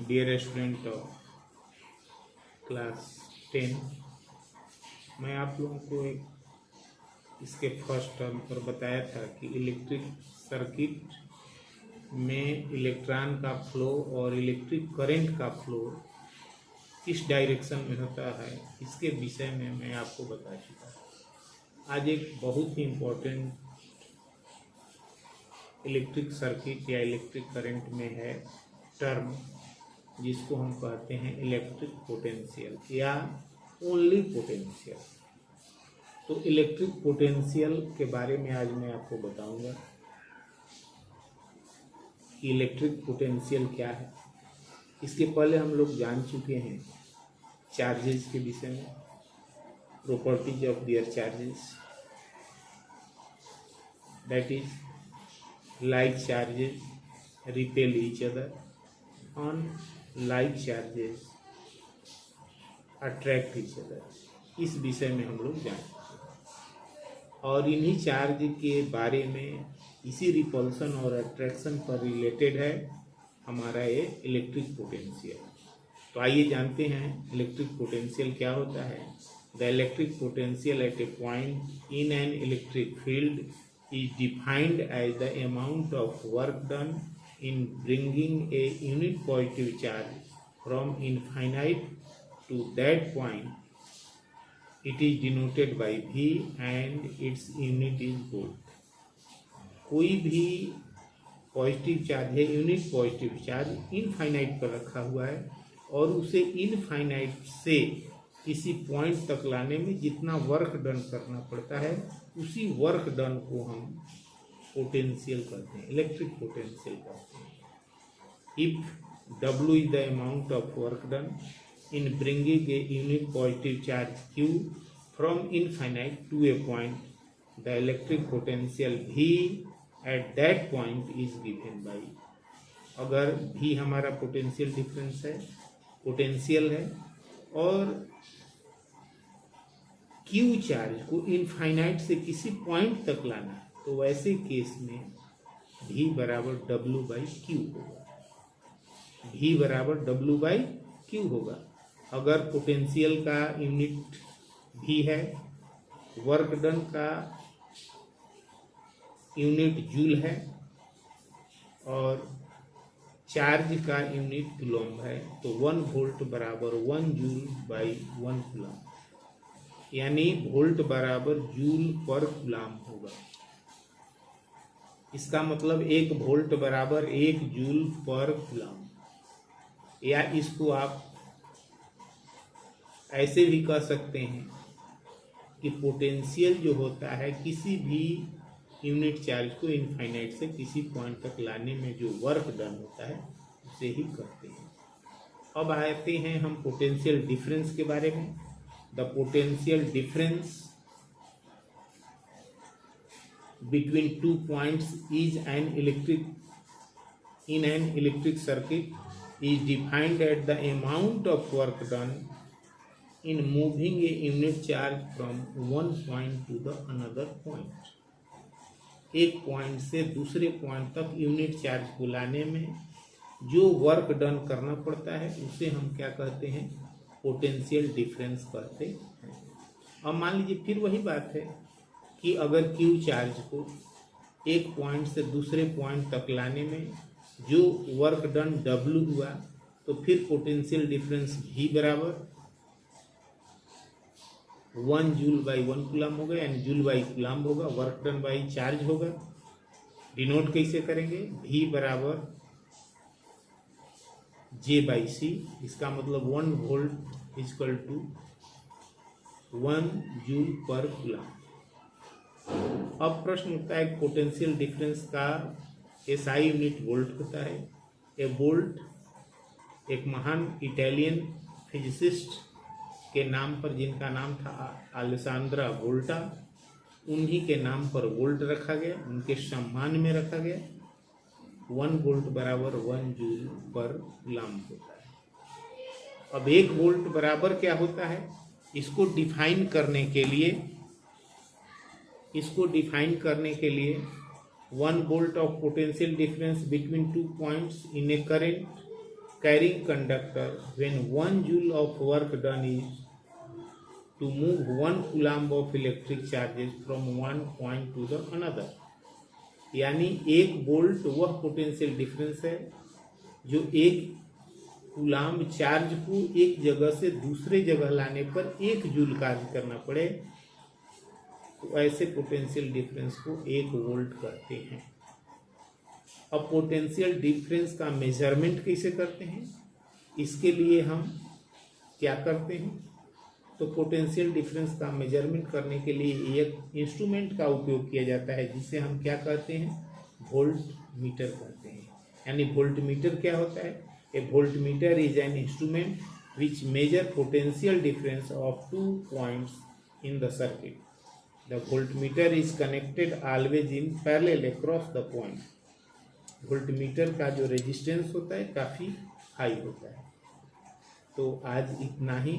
Dear student of class 10, मैं आप लोगों को इसके फर्स्ट टर्म पर बताया था कि इलेक्ट्रिक सर्किट में इलेक्ट्रॉन का फ्लो और इलेक्ट्रिक करंट का फ्लो किस डायरेक्शन में होता है, इसके विषय में मैं आपको बता चुका। आज एक बहुत ही इम्पोर्टेंट इलेक्ट्रिक सर्किट या इलेक्ट्रिक करंट में है टर्म, जिसको हम कहते हैं इलेक्ट्रिक पोटेंशियल या ओनली पोटेंशियल। तो इलेक्ट्रिक पोटेंशियल के बारे में आज मैं आपको बताऊंगा कि इलेक्ट्रिक पोटेंशियल क्या है। इसके पहले हम लोग जान चुके हैं चार्जेस के विषय में, properties of their charges, that is like charges repel each other on like charges attract each other। इस विषय में हम लोग जानते हैं और इन्हीं चार्ज के बारे में, इसी रिपल्सन और अट्रैक्शन पर रिलेटेड है हमारा ये इलेक्ट्रिक पोटेंशियल। तो आइए जानते हैं इलेक्ट्रिक पोटेंशियल क्या होता है। The electric potential at a point in an electric field is defined as the amount of work done in bringing a unit positive charge from infinite to that point. It is denoted by V and its unit is volt। कोई भी positive charge है, unit positive charge infinite पर रखा हुआ है और उसे infinite से किसी पॉइंट तक लाने में जितना वर्क डन करना पड़ता है, उसी वर्क डन को हम पोटेंशियल कहते हैं, इलेक्ट्रिक पोटेंशियल कहते हैं। If W is the amount of work done in bringing a unit positive charge Q from infinite to a point, the electric potential V at that point is given by। अगर V हमारा potential difference है, potential है, और Q charge को infinite से किसी point तक लाना है, तो वैसे केस में V बराबर W बाई क्यू होगा। V बराबर W बाई क्यू होगा। अगर पोटेंशियल का यूनिट V है, वर्क डन का यूनिट जूल है और चार्ज का यूनिट कूलम्ब है, तो 1 वोल्ट बराबर 1 जूल बाई 1 कूलम्ब, यानी वोल्ट बराबर जूल पर कूलम्ब होगा। इसका मतलब 1 वोल्ट बराबर 1 जूल पर कूलम्ब, या इसको आप ऐसे भी कह सकते हैं कि पोटेंशियल जो होता है किसी भी यूनिट चार्ज को इनफाइनाइट से किसी पॉइंट तक लाने में जो वर्क डन होता है उसे ही कहते हैं। अब आते हैं हम पोटेंशियल डिफरेंस के बारे में। The potential difference between 2 points is an electric circuit is defined as the amount of work done in moving a unit charge from one point to the another point। एक point से दूसरे point तक unit charge को लाने में जो work done करना पड़ता है उसे हम क्या कहते हैं, पोटेंशियल डिफरेंस कहते हैं। अब मान लीजिए फिर वही बात है कि अगर Q चार्ज को एक पॉइंट से दूसरे पॉइंट तक लाने में जो वर्क डन W हुआ, तो फिर पोटेंशियल डिफरेंस V बराबर 1 जूल बाई 1 कूलम्ब होगा, यानी जूल बाई कूलम्ब होगा, वर्क डन बाई चार्ज होगा। डिनोट कैसे करेंगे, V बराबर J बाई C। इसका मतलब 1 volt equal to 1 joule per coulomb. अब प्रश्न उठता है पोटेंशियल डिफरेंस का SI यूनिट वोल्ट होता है। ए वोल्ट एक महान इटालियन फिजिसिस्ट के नाम पर, जिनका नाम था अलेसांद्रो वोल्टा, उन्हीं के नाम पर वोल्ट रखा गया, उनके सम्मान में रखा गया। 1 वोल्ट बराबर 1 जूल पर कूलम्ब होता है। अब 1 वोल्ट बराबर क्या होता है, इसको डिफाइन करने के लिए 1 volt of potential difference between 2 points in a current carrying conductor when 1 joule of work done is to move 1 coulomb of electric charges from one point to the another। यानी 1 volt वह potential difference है जो 1 coulomb charge को एक जगह से दूसरे जगह लाने पर 1 जूल कार्य करना पड़े, तो ऐसे पोटेंशियल डिफरेंस को 1 वोल्ट कहते हैं। अब पोटेंशियल डिफरेंस का मेजरमेंट कैसे करते हैं, इसके लिए हम क्या करते हैं, तो पोटेंशियल डिफरेंस का मेजरमेंट करने के लिए एक इंस्ट्रूमेंट का उपयोग किया जाता है जिसे हम क्या कहते हैं, वोल्ट मीटर कहते हैं। यानी वोल्ट मीटर क्या होता है, a volt meter is an instrument which measure potential difference of 2 points in the circuit. The volt meter is connected always in parallel across the point. Volt meter का जो resistance होता है काफ़ी high होता है। तो आज इतना ही।